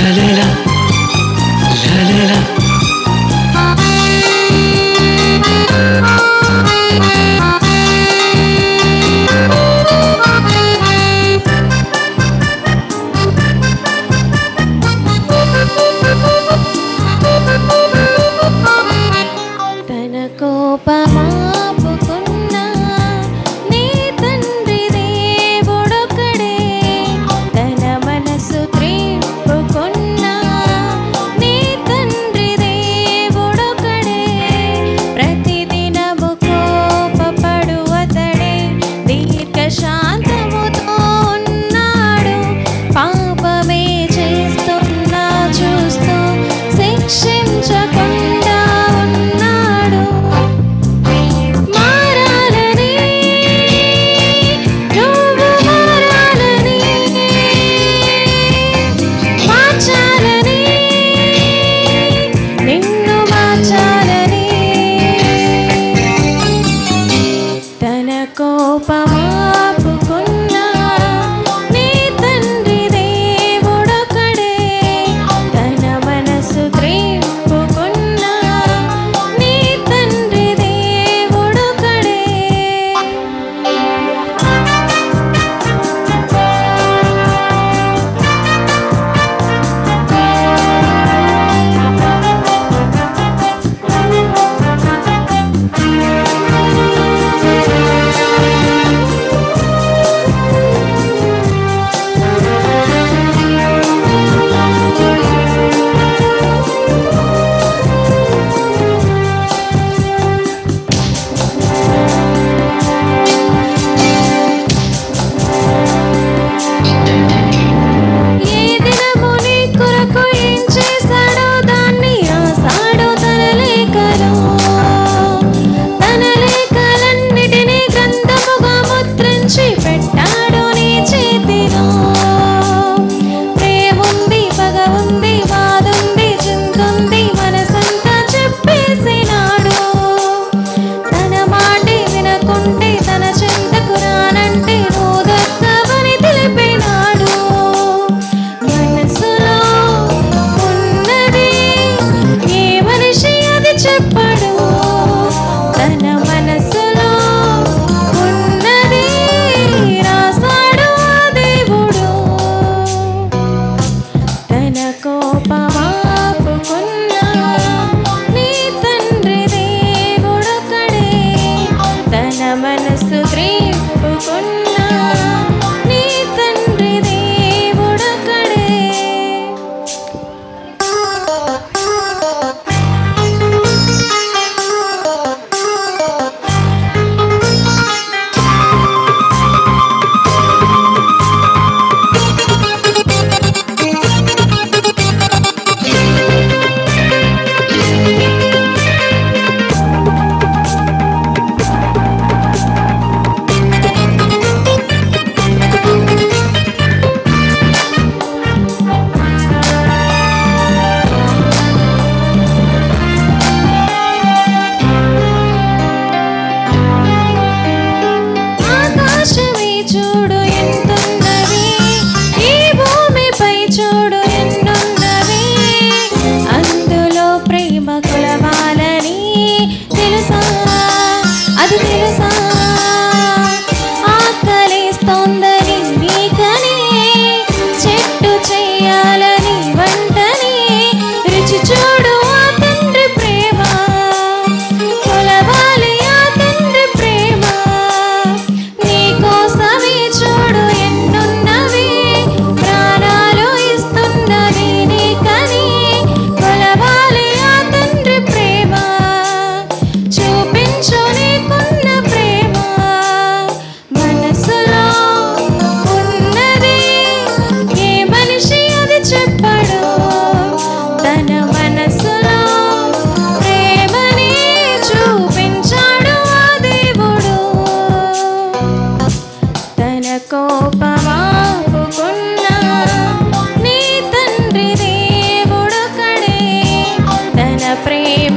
లలలా లలలా తన కోపమాపుకున్న నీ తండ్రి దేవుడొక్కడే, తన మనసు త్రిప్పుకున్న నీ తండ్రి దేవుడొక్కడే. ప్రతిదినము కోపపడు అతడే దీర్ఘశాంతముతో ఉన్నాడు. పాపమే చేస్తున్నా చూస్తూ శిక్షించకుండా ఉన్నాడు. మారాలని నువ్వు మారాలని, మార్చాలని నిన్ను మార్చాలని. తన కోపమాపుకున్న నీ తండ్రి దేవుడొక్కడే, తన మనసు త్రిప్పుకున్న నీ తండ్రి దేవుడొక్కడే. ఏ దినము నీ కొరకు ఏం చేశాడో దాన్ని రాశాడు తన లేఖలో. తన లేఖలన్నిటినీ గ్రంథముగా ముద్రించి పెట్టాడు నీ చేతిలో. ప్రేముంది, పగ ఉంది, బాధుంది, చింతుంది, మనసంతా చెప్పేసినాడు. తన మాటే వినకుంటే, తన చింతకు రానంటే రోదక్కవని తెలిపినాడు. మనసులో ఉన్నది ఏ మనిషి అది చెప్పడు. తన మనసులో ఉన్నది రాసాడు ఆ దేవుడు. తన కోపమాపుకున్న నీ తండ్రి దేవుడొక్కడే, తన మనసు త్రిప్పుకున్న నీ తండ్రి దేవుడొక్కడే. ఆకాశమే చూడు ఎంతున్నది, ఈ భూమిపై చూడు ఎన్నున్నవి. అందులో ప్రేమ కొలవాలని తెలుసా, అది తెలుసా. ఆకలిస్తోందని నీకని చెట్టు చేయాలని వంటని రుచి చూడు ఆ తండ్రి ప్రేమ. కొలవాలి ఆ తండ్రి ప్రేమ. నీకోసమే చూడు ఎన్నున్నవి, ప్రాణాలు ఇస్తున్నది నీకని. కొలవాలి ఆ తండ్రి ప్రేమ. చూపించు నీకున్న ప్రేమ. మనసులో ఉన్నది ఏ మనిషి అది చెప్పడు. తన మనసులో ప్రేమని చూపించాడు ఆ దేవుడు. తన కోపమాపుకున్న నీ తండ్రి దేవుడొక్కడే, తన ప్రేమ